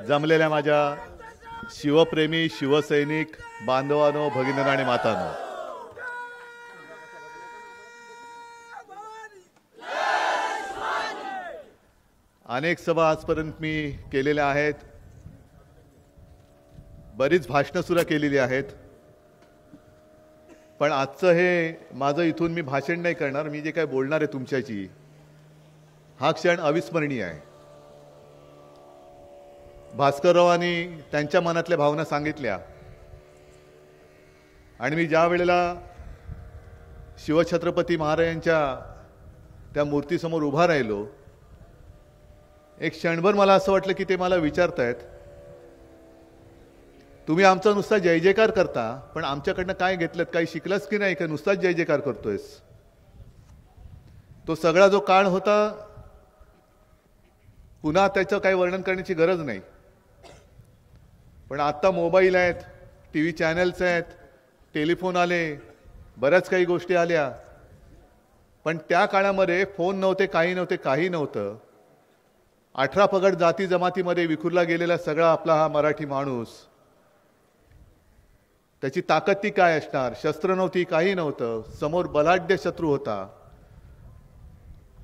जमलेल्या माझ्या शिवप्रेमी शिवसैनिक बांधवांनो, भगिनींनो आणि मातांनो, अनेक सभा आजपर्यंत मी केलेल्या आहेत, बरीच भाषणं सुद्धा केलेली आहेत. पण आजचं हे माझं इथून मी भाषण नाही करणार. मी जे काय बोलणार आहे तुमच्याशी, हा क्षण अविस्मरणीय आहे. भास्कररावांनी त्यांच्या मनातल्या भावना सांगितल्या आणि मी ज्या वेळेला शिवछत्रपती महाराजांच्या त्या मूर्तीसमोर उभा राहिलो, एक क्षणभर मला असं वाटलं की ते मला विचारतायत, तुम्ही आमचा नुसता जय जयकार करता, पण आमच्याकडनं काय घेतलं, काही शिकलास की नाही, का नुसताच जय जयकार करतोयस. तो सगळा जो काळ होता, पुन्हा त्याचं काही वर्णन करण्याची गरज नाही. पण आता मोबाईल आहेत, टीव्ही चॅनल्स आहेत, टेलिफोन आले, बऱ्याच काही गोष्टी आल्या. पण त्या काळामध्ये फोन नव्हते, काही नव्हतं. 18 पगड जाती जमातीमध्ये विखुरला गेलेला सगळा आपला हा मराठी माणूस, त्याची ताकद ती काय असणार. शस्त्र नव्हती, काही नव्हतं, समोर बलाढ्य शत्रू होता.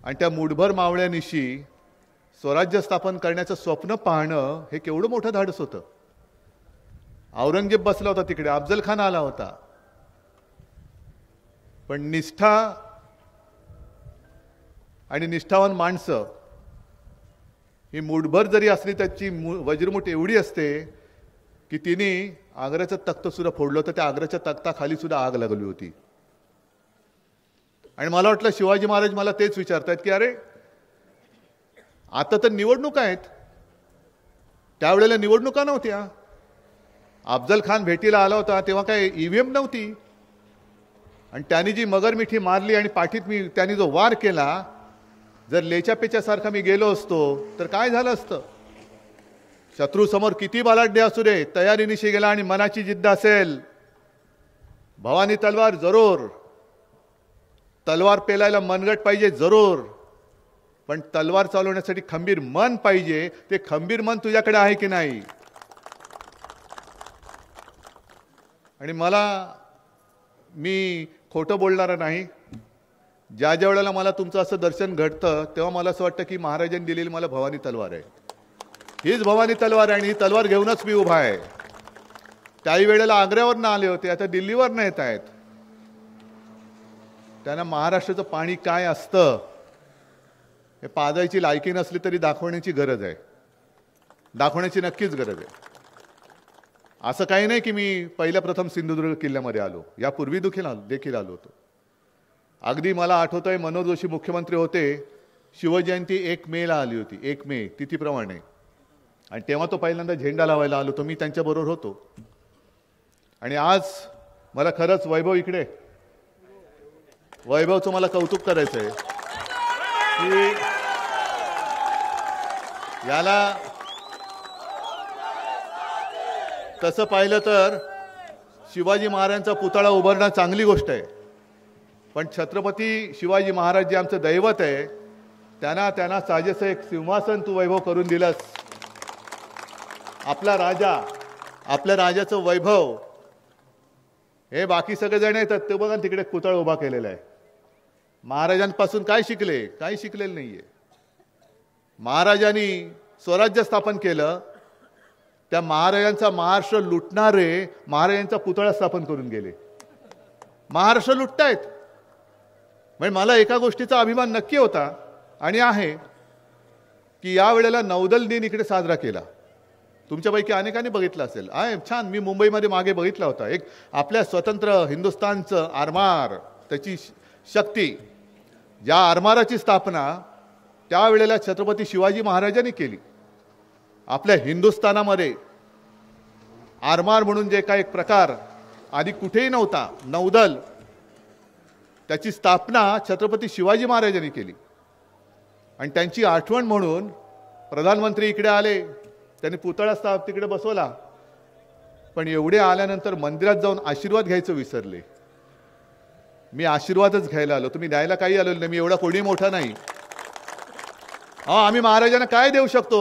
आणि त्या मुठभर मावळ्यानिशी स्वराज्य स्थापन करण्याचं स्वप्न पाहणं हे केवढं मोठं धाडस होतं. औरंगजेब बसला होता तिकडे, अफजल खान आला होता. पण निष्ठा आणि निष्ठावान माणसं ही मुठभर जरी असली, त्याची वज्रमुठ एवढी असते की तिने आग्र्याचं तख्त सुद्धा फोडलं होतं. त्या आग्र्याच्या तख्ताखाली सुद्धा आग लागली होती. आणि मला वाटलं शिवाजी महाराज मला तेच विचारतायत की अरे आता तर निवडणुका आहेत, त्यावेळेला निवडणुका नव्हत्या. अफजल खान भेटीला आला होता तेव्हा काय ईव्हीएम नव्हती. आणि त्यांनी जी मगरमिठी मारली आणि पाठीत त्यांनी जो वार केला, जर लेच्यापेच्यासारखा मी गेलो असतो तर काय झालं असतं. शत्रू समोर किती बलाढ्य असू दे, तयारीनिशी गेला आणि मनाची जिद्द असेल, भवानी तलवार जरूर. तलवार पेलायला मनगट पाहिजे जरूर, पण तलवार चालवण्यासाठी खंबीर मन पाहिजे. ते खंबीर मन तुझ्याकडे आहे की नाही. आणि मी खोटं बोलणारा नाही. ज्या वेळेला मला तुमचं असं दर्शन घडतं तेव्हा मला असं वाटतं की महाराजांनी दिलेली मला भवानी तलवार आहे. हीच भवानी तलवार आहे आणि ही तलवार घेऊनच मी उभा आहे. त्याही वेळेला आग्र्यावरनं आले होते, आता दिल्लीवरनं येत आहेत. त्यांना महाराष्ट्राचं पाणी काय असतं हे पाजायची लायकी नसली तरी दाखवण्याची गरज आहे, दाखवण्याची नक्कीच गरज आहे. असं काही नाही की मी पहिल्या प्रथम सिंधुदुर्ग किल्ल्यामध्ये आलो, यापूर्वी देखील आलो होतो. अगदी मला आठवतंय मनोहर जोशी मुख्यमंत्री होते, शिवजयंती 1 मेला आली होती, 1 मे तिथीप्रमाणे. आणि तेव्हा तो पहिल्यांदा झेंडा लावायला आलो होतो, मी त्यांच्याबरोबर होतो. आणि आज मला खरंच वैभवचं मला कौतुक करायचं आहे की याला तसं पाहिलं तर शिवाजी महाराजांचा पुतळा उभारणं चांगली गोष्ट आहे. पण छत्रपती शिवाजी महाराज जे आमचं दैवत आहे, त्यांना साजेसं एक सिंहासन तू वैभव करून दिलंस. आपला राजा, आपल्या राजाचं वैभव हे बाकी सगळेजण येतात, ते बघा तिकडे पुतळा उभा केलेला आहे. महाराजांपासून काय शिकले? काही शिकलेलं नाहीये. महाराजांनी स्वराज्य स्थापन केलं, त्या महाराजांचा महाराष्ट्र लुटणारे महाराजांचा पुतळा स्थापन करून गेले. महाराष्ट्र लुटतायत. म्हणजे मला एका गोष्टीचा अभिमान नक्की होता आणि आहे की या वेळेला नौदल दिन इकडे साजरा केला. तुमच्यापैकी अनेकांनी बघितलं असेल. छान. मी मुंबईमध्ये मागे बघितला होता. एक आपल्या स्वतंत्र हिंदुस्थानचं आरमार, त्याची शक्ती, ज्या आरमाराची स्थापना त्यावेळेला छत्रपती शिवाजी महाराजांनी केली. आपल्या हिंदुस्थानामध्ये आरमार म्हणून जे काही एक प्रकार आधी कुठेही नव्हता, नौदल, त्याची स्थापना छत्रपती शिवाजी महाराजांनी केली. आणि त्यांची आठवण म्हणून प्रधानमंत्री इकडे आले, त्यांनी पुतळा तिकडे बसवला. पण एवढे आल्यानंतर मंदिरात जाऊन आशीर्वाद घ्यायचं विसरले. मी आशीर्वादच घ्यायला आलो, तुम्ही द्यायला काही आलो नाही. मी एवढा कोणी मोठा नाही. आम्ही महाराजांना काय देऊ शकतो?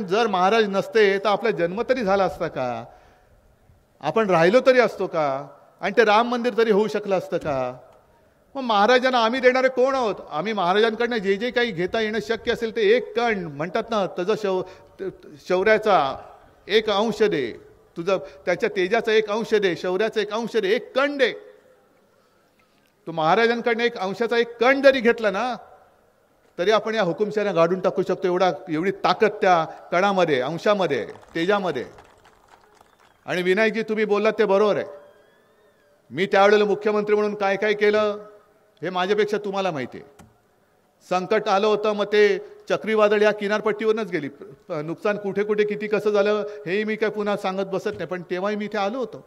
जर महाराज नसते तर आपला जन्म तरी झाला असता का? आपण राहिलो तरी असतो का? आणि ते राम मंदिर तरी होऊ शकलं असतं का? मग महाराजांना आम्ही देणारे कोण आहोत? आम्ही महाराजांकडनं जे जे काही घेता येणं शक्य असेल ते एक कण म्हणतात ना, त्याचं शौर्याचा एक अंश दे, तुझं त्याच्या तेजाचा एक अंश दे, शौर्याचा एक अंश दे, एक कण दे. तू महाराजांकडनं एक अंशाचा एक कण जरी घेतला ना तरी आपण या हुकुमशाहीला गाडून टाकू शकतो. एवढी ताकद त्या कणामध्ये, अंशामध्ये, तेजामध्ये. आणि विनायकजी तुम्ही बोललात ते बरोबर आहे. मी त्यावेळेला मुख्यमंत्री म्हणून काय काय केलं हे माझ्यापेक्षा तुम्हाला माहिती आहे. संकट आलं होतं, मग ते चक्रीवादळ या किनारपट्टीवरच गेली. नुकसान कुठे कुठे किती कसं झालं हेही मी काय पुन्हा सांगत बसत नाही, पण तेव्हाही मी इथे आलो होतो.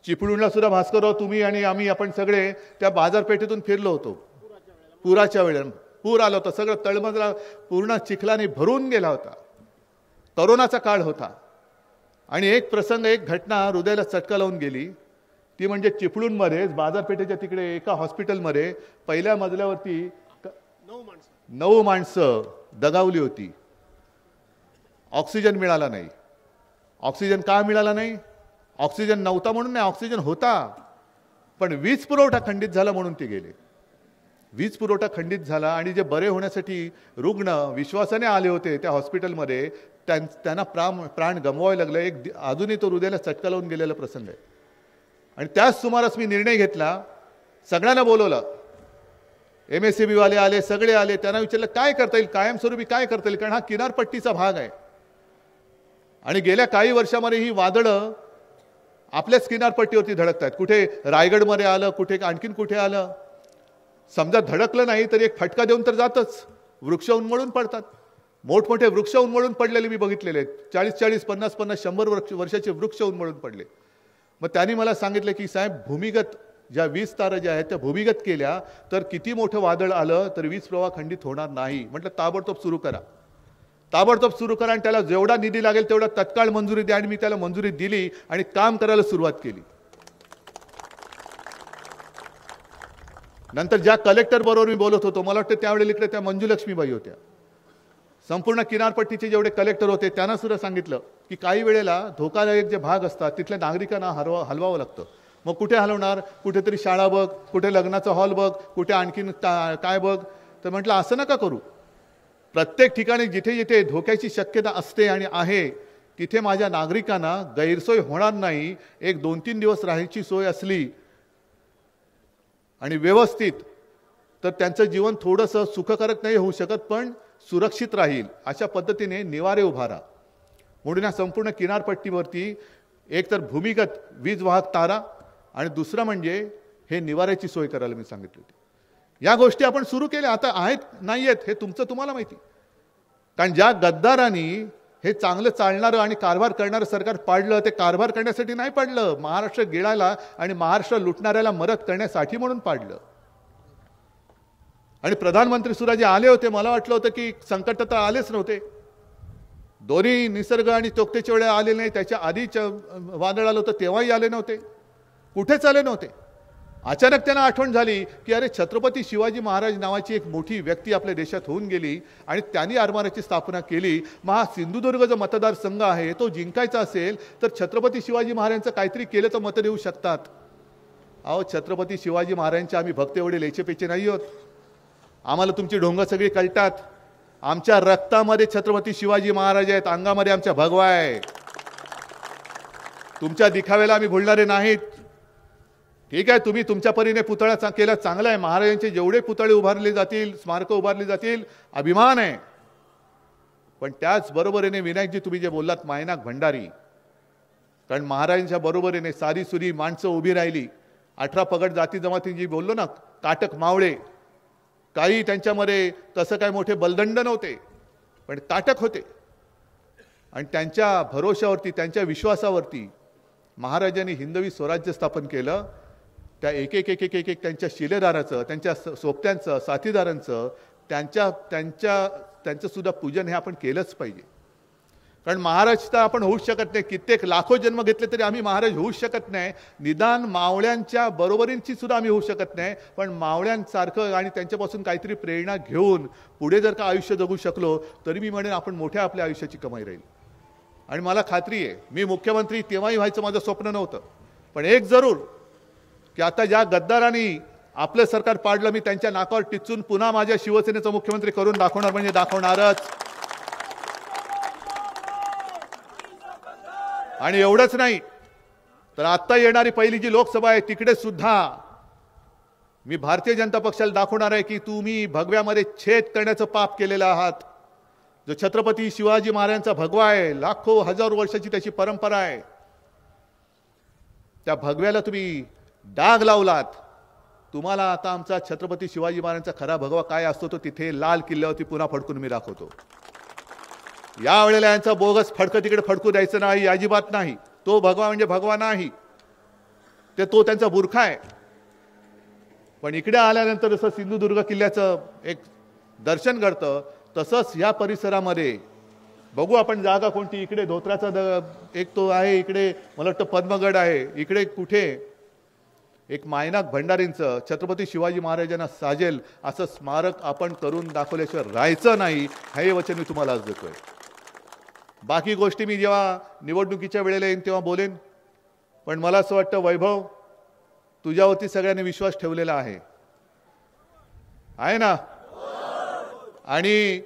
चिपळूणला सुद्धा भास्करराव, तुम्ही आणि आम्ही, आपण सगळे त्या बाजारपेठेतून फिरलो होतो. पुराच्या वेळेला पूर आला होता, सगळं तळमजला पूर्ण चिखलाने भरून गेला होता. करोनाचा काळ होता. आणि एक प्रसंग, एक घटना हृदयाला चटका लावून गेली. ती म्हणजे चिपळूणमध्ये बाजारपेठेच्या तिकडे एका हॉस्पिटलमध्ये पहिल्या मजल्यावरती 9 माणसं दगावली होती. ऑक्सिजन मिळाला नाही. ऑक्सिजन का मिळाला नाही? ऑक्सिजन नव्हता म्हणून नाही, ऑक्सिजन होता, पण वीज पुरवठा खंडित झाला म्हणून ते गेले. वीज पुरवठा खंडित झाला आणि जे बरे होण्यासाठी रुग्ण विश्वासाने आले होते त्या हॉस्पिटलमध्ये, त्यांना प्राण गमवावे लागले. अजूनही तो हृदयाला चटका लावून गेलेला प्रसंग आहे. आणि त्याच सुमारास मी निर्णय घेतला, सगळ्यांना बोलवलं, MSCB वाले आले, सगळे आले. त्यांना विचारलं काय करता येईल, कायमस्वरूपी काय करता येईल, कारण हा किनारपट्टीचा भाग आहे. आणि गेल्या काही वर्षामध्ये ही वादळं आपल्याच किनारपट्टीवरती धडकत आहेत. कुठे रायगडमध्ये आलं, कुठे आणखीन कुठे आलं. समजा धडकलं नाही तरी एक फटका देऊन तर जातच. वृक्ष उन्मळून पडतात. मोठमोठे वृक्ष उन्मळून पडलेले मी बघितलेले आहेत. 40-40, 50-50, 100 वर्षाचे वृक्ष उन्मळून पडले. मग त्यांनी मला सांगितलं की साहेब, भूमिगत ज्या वीज तारा ज्या आहेत त्या भूमिगत केल्या तर किती मोठं वादळ आलं तर वीज प्रवाह खंडित होणार नाही. म्हटलं ताबडतोब सुरू करा, ताबडतोब सुरू करा, आणि त्याला जेवढा निधी लागेल तेवढा तत्काळ मंजुरी द्या. आणि मी त्याला मंजुरी दिली आणि काम करायला सुरुवात केली. नंतर ज्या कलेक्टर बरोबर मी बोलत होतो, मला वाटतं त्यावेळेला इकडे त्या मंजुलक्ष्मीबाई होत्या. संपूर्ण किनारपट्टीचे जेवढे कलेक्टर होते त्यांना सुद्धा सांगितलं की काही वेळेला धोकादायक जे भाग असतात तिथल्या नागरिकांना हलवावं लागतं. मग कुठे हलवणार? कुठेतरी शाळा बघ, कुठे लग्नाचा हॉल बघ, कुठे आणखीन काय बघ. तर म्हटलं असं नका करू. प्रत्येक ठिकाणी जिथे जिथे धोक्याची शक्यता असते आणि आहे तिथे माझ्या नागरिकांना गैरसोय होणार नाही. एक 2-3 दिवस राहायची सोय असली आणि व्यवस्थित, तर त्यांचं जीवन थोडंसं सुखकारक नाही होऊ शकत पण सुरक्षित राहील. अशा पद्धतीने निवारे उभारा. म्हणून या संपूर्ण किनारपट्टीवरती एक तर भूमिगत वीज वाहक तारा आणि दुसरं म्हणजे हे निवाऱ्याची सोय करायला मी सांगितली होती. या गोष्टी आपण सुरू केल्या. आता आहेत नाही आहेत हे तुम्हाला माहिती. कारण ज्या गद्दारांनी हे चांगलं चालणारं आणि कारभार करणारं सरकार पाडलं, ते कारभार करण्यासाठी नाही पाडलं, महाराष्ट्र गिळायला आणि महाराष्ट्र लुटणाऱ्याला मदत करण्यासाठी म्हणून पाडलं. आणि प्रधानमंत्री सुद्धा जे आले होते, मला वाटलं होतं की संकट तर आलेच नव्हते. दोन्ही निसर्ग आणि तोक्तेच्या वेळेला आले नाही, त्याच्या आधीच्या वादळ आलं होतं तेव्हाही आले नव्हते, कुठेच आले नव्हते. अचानक त्यांना आठवण झाली की अरे, छत्रपती शिवाजी महाराज नावाची एक मोठी व्यक्ती आपल्या देशात होऊन गेली आणि त्यांनी आरमाराची स्थापना केली. मग हा सिंधुदुर्ग जो मतदारसंघ आहे तो जिंकायचा असेल तर छत्रपती शिवाजी महाराजांचं काहीतरी केलं तर मतं देऊ शकतात. अहो, छत्रपती शिवाजी महाराजांचे आम्ही भक्त एवढे लेचेपेचे नाही आहोत. आम्हाला तुमची ढोंग सगळी कळतात. आमच्या रक्तामध्ये छत्रपती शिवाजी महाराज आहेत, अंगामध्ये आमच्या भगवा आहे. तुमच्या दिखाव्याला आम्ही भुलणारे नाहीत. ठीक आहे, तुम्ही तुमच्या परीने पुतळा केला, चांगला आहे. महाराजांचे जेवढे पुतळे उभारले जातील, स्मारकं उभारली जातील, अभिमान आहे. पण त्याच बरोबरीने विनायकजी तुम्ही जे बोललात मायनाक भंडारी, कारण महाराजांच्या बरोबरीने सारी सुरी माणसं उभी राहिली. 18 पगड जाती जमाती जी बोललो ना, काटक मावळे, काही त्यांच्यामध्ये तसं काय मोठे बलदंड नव्हते पण ताटक होते. आणि त्यांच्या भरोशावरती, त्यांच्या विश्वासावरती महाराजांनी हिंदवी स्वराज्य स्थापन केलं. त्या एक एक एक एक एक त्यांच्या शिलेदाराचं, त्यांच्या सोबत्यांचं, साथीदारांचं, त्यांचं सुद्धा पूजन हे आपण केलंच पाहिजे. कारण महाराज तर आपण होऊच शकत नाही. कित्येक लाखो जन्म घेतले तरी आम्ही महाराज होऊच शकत नाही. निदान मावळ्यांच्या बरोबरींची सुद्धा आम्ही होऊ शकत नाही. पण मावळ्यांसारखं आणि त्यांच्यापासून काहीतरी प्रेरणा घेऊन पुढे जर का आयुष्य जगू शकलो तरी मी म्हणेन आपण मोठ्या आपल्या आयुष्याची कमाई राहील. आणि मला खात्री आहे मी मुख्यमंत्री तेव्हाही व्हायचं माझं स्वप्न नव्हतं. पण एक जरूर की आता ज्या गद्दारांनी आपलं सरकार पाडलं मी त्यांच्या नाकावर टिचून पुन्हा माझ्या शिवसेनेचा मुख्यमंत्री करून दाखवणार म्हणजे दाखवणारच. आणि एवढंच नाही तर आता येणारी पहिली जी लोकसभा आहे तिकडे सुद्धा मी भारतीय जनता पक्षाला दाखवणार आहे की तुम्ही भगव्यामध्ये छेद करण्याचं पाप केलेलं आहात. जो छत्रपती शिवाजी महाराजांचा भगवा आहे, लाखो हजारो वर्षाची त्याची परंपरा आहे, त्या भगव्याला तुम्ही डाग लावलात. तुम्हाला आता आमचा छत्रपती शिवाजी महाराजांचा खरा भगवा काय असतो तो तिथे लाल किल्ल्यावरती पुन्हा फडकून मी दाखवतो. यावेळेला यांचा बोगस फडकं तिकडे फडकू द्यायचं नाही, अजिबात नाही. तो भगवा म्हणजे भगवा नाही, ते तो त्यांचा बुरखा आहे. पण इकडे आल्यानंतर जसं सिंधुदुर्ग किल्ल्याचं एक दर्शन घडतं तसंच या परिसरामध्ये बघू आपण जागा कोणती. इकडे धोत्राचा एक तो आहे, इकडे मला वाटतं पद्मगड आहे, इकडे कुठे एक मायनाक भंडारींचं छत्रपती शिवाजी महाराजांना साजेल असं स्मारक आपण करून दाखवल्याशिवाय राहायचं नाही. हे वचन मी तुम्हाला आज देतोय. बाकी गोष्टी मी जेव्हा निवडणुकीच्या वेळेला येईन तेव्हा बोलेन. पण मला असं वाटतं वैभव तुझ्यावरती सगळ्यांनी विश्वास ठेवलेला आहे ना. आणि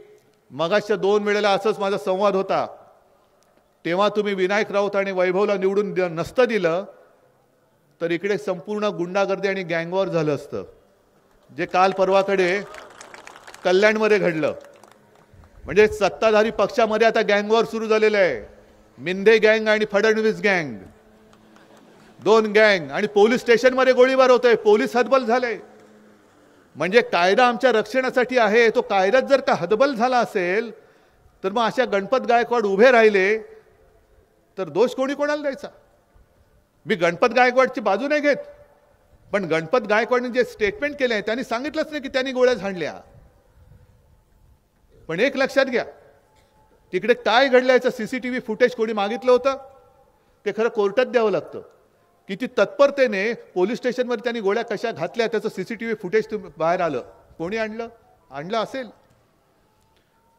मगाच्या 2 वेळेला असंच माझा संवाद होता तेव्हा तुम्ही विनायक राऊत आणि वैभवला निवडून नसतं दिलं तर इकडे संपूर्ण गुंडागर्दी आणि गँगवॉर झालं असतं, जे काल परवाकडे कल्याणमध्ये घडलं. म्हणजे सत्ताधारी पक्षामध्ये आता गँगवॉर सुरू झालेलं आहे. मिंदे गँग आणि फडणवीस गँग, 2 गँग. आणि पोलीस स्टेशनमध्ये गोळीबार होतोय, पोलीस हतबल झाले. म्हणजे कायदा आमच्या रक्षणासाठी आहे, तो कायद्यात जर का हतबल झाला असेल तर मग अशा गणपत गायकवाड उभे राहिले तर दोष कोणी कोणाला द्यायचा. मी गणपत गायकवाडची बाजू नाही घेत, पण गणपत गायकवाडने जे स्टेटमेंट केलंय त्यांनी सांगितलंच नाही की त्यांनी गोळ्या झाडल्या. पण एक लक्षात घ्या, तिकडे काय घडलं याचं सीसीटीव्ही फुटेज कोणी मागितलं होतं ते खरं कोर्टात द्यावं लागतं. किती तत्परतेने पोलीस स्टेशनमध्ये त्यांनी गोळ्या कशा घातल्या त्याचं सीसीटीव्ही फुटेज बाहेर आलं. कोणी आणलं असेल.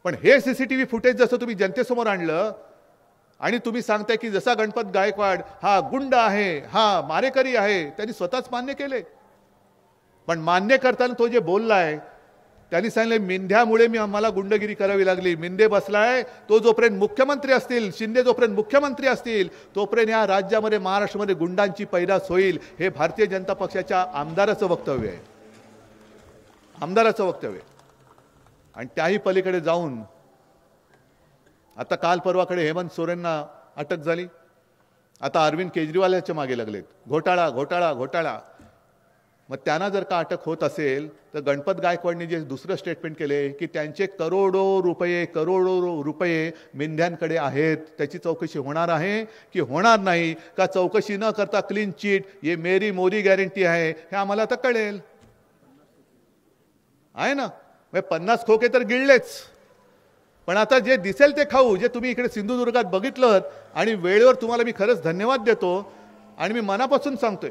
पण हे सीसीटीव्ही फुटेज जसं तुम्ही जनतेसमोर आणलं आणि तुम्ही सांगताय की जसा गणपत गायकवाड हा गुंड आहे, हा मारेकरी आहे, त्यांनी स्वतःच मान्य केले. पण मान्य करताना तो जे बोललाय त्यांनी सांगितलं मिंध्यामुळे मला गुंडगिरी करावी लागली. मिंदे बसलाय, तो जोपर्यंत मुख्यमंत्री असतील, शिंदे जोपर्यंत मुख्यमंत्री असतील तोपर्यंत या राज्यामध्ये महाराष्ट्रामध्ये गुंडांची पैदास होईल. हे भारतीय जनता पक्षाच्या आमदाराचं वक्तव्य आहे, आमदाराचं वक्तव्य. आणि त्याही पलीकडे जाऊन आता काल परवाकडे हेमंत सोरेनना अटक झाली. आता अरविंद केजरीवाल याच्या मागे लागलेत. घोटाळा घोटाळा घोटाळा. मग त्यांना जर का अटक होत असेल तर गणपत गायकवाडने जे दुसरं स्टेटमेंट केले की त्यांचे करोडो रुपये मिंध्यांकडे आहेत, त्याची चौकशी होणार आहे की होणार नाही, का चौकशी न करता क्लीन चिट ये मेरी मोदी गॅरंटी आहे हे आम्हाला आता कळेल. आहे ना. 50 खोके तर गिळलेच. पण आता जे दिसेल ते खाऊ. जे तुम्ही इकडे सिंधुदुर्गात बघितलं आणि वेळेवर तुम्हाला मी खरंच धन्यवाद देतो. आणि मी मनापासून सांगतोय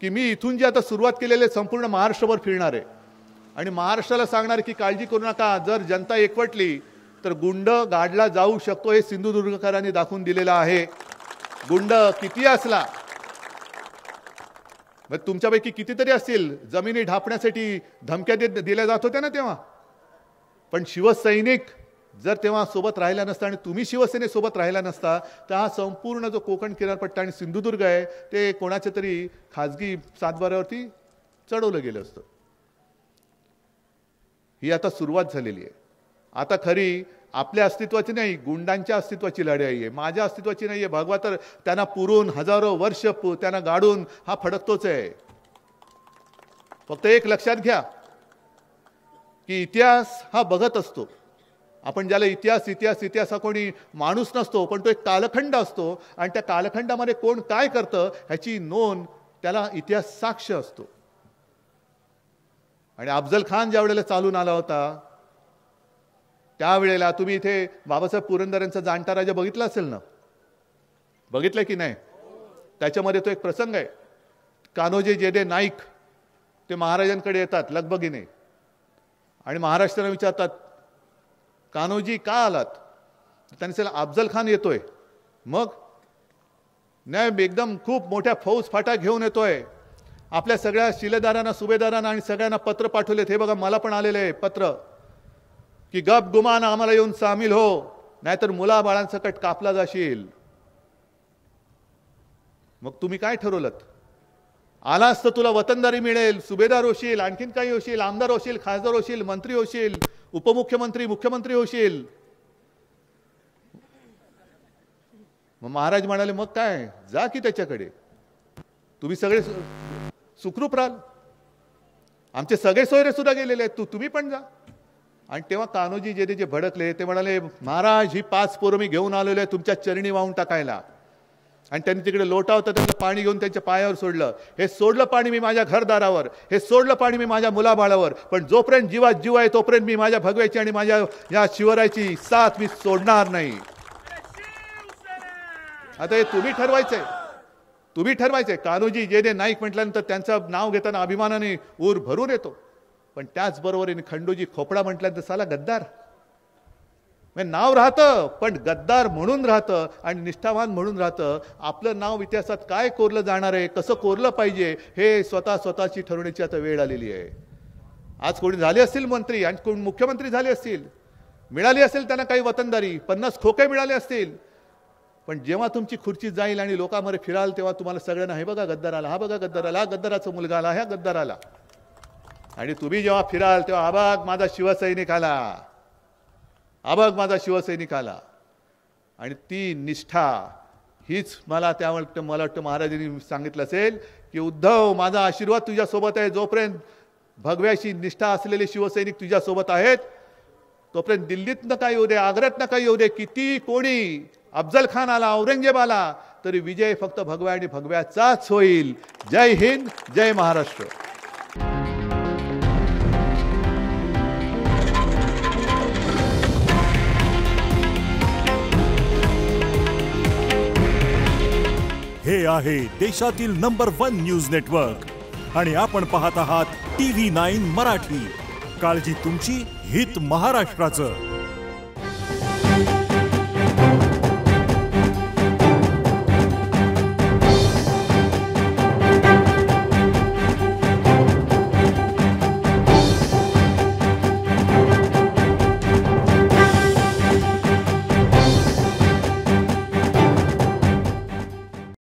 की मी इथून जे आता सुरुवात केलेले संपूर्ण महाराष्ट्रभर फिरणार आहे आणि महाराष्ट्राला सांगणार की काळजी करू नका, जर जनता एकवटली तर गुंड गाडला जाऊ शकतो. हे सिंधुदुर्गकरांनी दाखवून दिलेलं आहे. गुंड किती असला, मग तुमच्यापैकी कितीतरी असतील जमिनी ढापण्यासाठी धमक्या दिल्या जात होत्या ना तेव्हा. पण शिवसैनिक जर तेव्हा सोबत राहिला नसता आणि तुम्ही शिवसेनेसोबत राहिला नसता तर हा संपूर्ण जो कोकण किनारपट्टा आणि सिंधुदुर्ग आहे ते कोणाच्या तरी खाजगी सातबाऱ्यावरती चढवलं गेलं असतं. ही आता सुरुवात झालेली आहे. आता खरी आपल्या अस्तित्वाची नाही, गुंडांच्या अस्तित्वाची लढाई आहे. माझ्या अस्तित्वाची नाही आहे. भगवा तर त्यांना पुरून हजारो वर्ष त्यांना गाडून हा फडकतोच आहे. फक्त एक लक्षात घ्या की इतिहास हा बघत असतो. आपण ज्याला इतिहास इतिहास इतिहास हा कोणी माणूस नसतो, पण तो एक कालखंड असतो आणि त्या कालखंडामध्ये कोण काय करतं ह्याची नोंद त्याला इतिहास साक्ष असतो. आणि अफजल खान ज्या वेळेला चालून आला होता त्यावेळेला तुम्ही इथे बाबासाहेब पुरंदरेंचा जाणता राजा बघितला असेल ना, बघितलं की नाही? त्याच्यामध्ये तो एक प्रसंग आहे. कान्होजी जेदे नाईक ते महाराजांकडे येतात लगबगीने आणि महाराष्ट्राला विचारतात, कान्होजी का आलात? त्यांनी सांगितलं, अफजल खान येतोय. मग नाही, एकदम खूप मोठ्या फौज फाटा घेऊन येतोय. आपल्या सगळ्या शिलेदारांना, सुभेदारांना आणि सगळ्यांना पत्र पाठवलेत. हे बघा, मला पण आलेलं आहे पत्र की गप गुमान आम्हाला येऊन सामील हो, नाहीतर मुलाबाळांसकट कापला जाशील. मग तुम्ही काय ठरवलं? आलास तर तुला वतनदारी मिळेल, सुभेदार होशील, आणखीन काही होशील, आमदार होशील, खासदार होशील, मंत्री होशील, उपमुख्यमंत्री, मुख्यमंत्री होशील. मग महाराज म्हणाले, मग काय, जा की त्याच्याकडे, तुम्ही सगळे सुखरूप राहाल, आमचे सगळे सोयरे सुद्धा गेलेले आहेत, तुम्ही पण जा. आणि तेव्हा कान्होजी जेदे जे भडकले ते म्हणाले, महाराज ही 5 पोरं मी घेऊन आलेलो आहे तुमच्या चरणी वाहून टाकायला. आणि त्यांनी तिकडे लोटा होता त्याचं पाणी घेऊन त्यांच्या पायावर सोडलं. हे सोडलं पाणी मी माझ्या घरदारावर, हे सोडलं पाणी मी माझ्या मुलाबाळावर, पण जोपर्यंत जीवात जीव आहे तोपर्यंत मी माझ्या भगव्याची आणि माझ्या या शिवरायाची साथ मी सोडणार नाही. आता हे तुम्ही ठरवायचंय, तुम्ही ठरवायचंय. कान्होजी जेदे नाईक म्हटल्यानंतर त्यांचं नाव घेताना अभिमानाने ऊर भरून येतो, पण त्याचबरोबर खंडोजी खोपडा म्हटल्यानंतर साला गद्दार नाव राहतं, पण गद्दार म्हणून राहतं आणि निष्ठावान म्हणून राहतं. आपलं नाव इतिहासात काय कोरलं जाणार आहे, कसं कोरलं पाहिजे हे स्वतःची ठरवण्याची आता वेळ आलेली आहे. आज कोणी झाले असतील मंत्री आणि कोण मुख्यमंत्री झाले असतील, मिळाली असेल त्यांना काही वतनदारी, 50 खोके मिळाले असतील, पण जेव्हा तुमची खुर्ची जाईल आणि लोकांमध्ये फिराल तेव्हा तुम्हाला सगळ्यांना हे बघा गद्दार आला, हा बघा गद्दार आला, हा गद्दाराचा मुलगा आला, हा गद्दार आला. आणि तुम्ही जेव्हा फिराल तेव्हा हा बघ माझा शिवसैनिक आला, हा बघ माझा शिवसैनिक आला. आणि ती निष्ठा हीच मला वाटतं महाराजांनी सांगितलं असेल की उद्धव, माझा आशीर्वाद तुझ्यासोबत आहे. जोपर्यंत भगव्याशी निष्ठा असलेले शिवसैनिक तुझ्यासोबत आहेत तोपर्यंत दिल्लीत नका येऊ दे, आग्र्यात नका येऊ दे, किती कोणी अफजल खान आला, औरंगजेब आला, तरी विजय फक्त भगव्या आणि भगव्याचाच होईल. जय हिंद, जय महाराष्ट्र. हे आहे देशातील नंबर 1 न्यूज नेटवर्क आणि आपण पाहत आहात TV9 मराठी. काळजी तुमची, हित महाराष्ट्राचं.